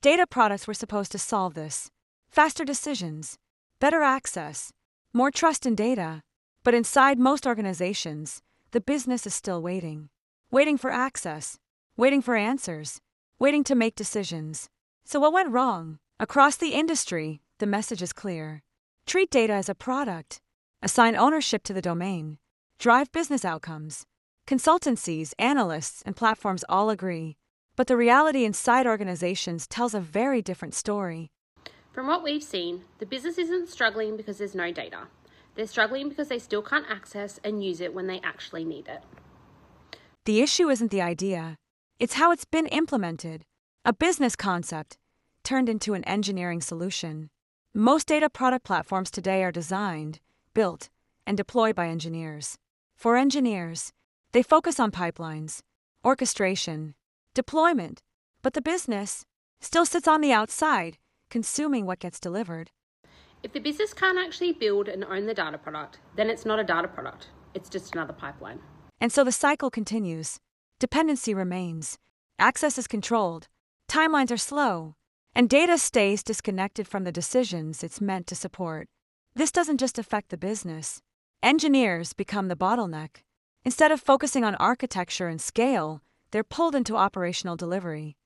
Data products were supposed to solve this. Faster decisions, better access, more trust in data. But inside most organizations, the business is still waiting. Waiting for access, waiting for answers, waiting to make decisions. So what went wrong? Across the industry, the message is clear. Treat data as a product. Assign ownership to the domain. Drive business outcomes. Consultancies, analysts, and platforms all agree. But the reality inside organizations tells a very different story. From what we've seen, the business isn't struggling because there's no data. They're struggling because they still can't access and use it when they actually need it. The issue isn't the idea. It's how it's been implemented. A business concept turned into an engineering solution. Most data product platforms today are designed, built, and deployed by engineers. For engineers, they focus on pipelines, orchestration, deployment, but the business still sits on the outside, consuming what gets delivered. If the business can't actually build and own the data product, then it's not a data product. It's just another pipeline. And so the cycle continues. Dependency remains. Access is controlled. Timelines are slow. And data stays disconnected from the decisions it's meant to support. This doesn't just affect the business. Engineers become the bottleneck. Instead of focusing on architecture and scale, they're pulled into operational delivery.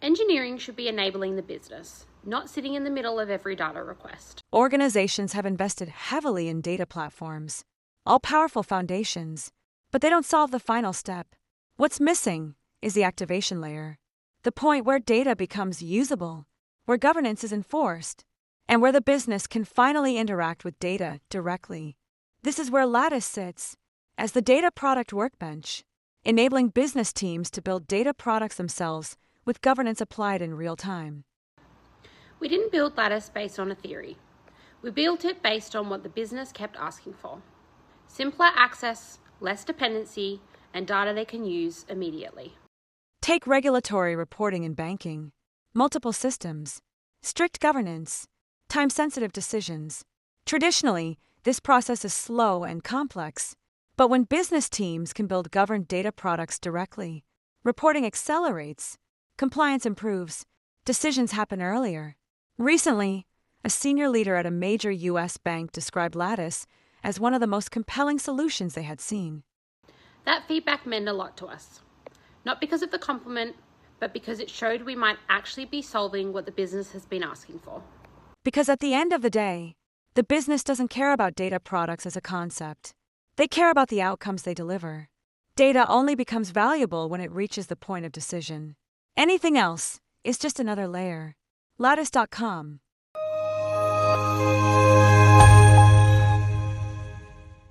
Engineering should be enabling the business, not sitting in the middle of every data request. Organizations have invested heavily in data platforms, all-powerful foundations, but they don't solve the final step. What's missing is the activation layer, the point where data becomes usable, where governance is enforced, and where the business can finally interact with data directly. This is where Lattice sits, as the data product workbench, enabling business teams to build data products themselves with governance applied in real time. We didn't build Lattice based on a theory. We built it based on what the business kept asking for. Simpler access, less dependency, and data they can use immediately. Take regulatory reporting in banking, multiple systems, strict governance, time-sensitive decisions. Traditionally, this process is slow and complex, but when business teams can build governed data products directly, reporting accelerates, compliance improves, decisions happen earlier. Recently, a senior leader at a major U.S. bank described Lattice as one of the most compelling solutions they had seen. That feedback meant a lot to us. Not because of the compliment, but because it showed we might actually be solving what the business has been asking for. Because at the end of the day, the business doesn't care about data products as a concept. They care about the outcomes they deliver. Data only becomes valuable when it reaches the point of decision. Anything else is just another layer. Lattice.com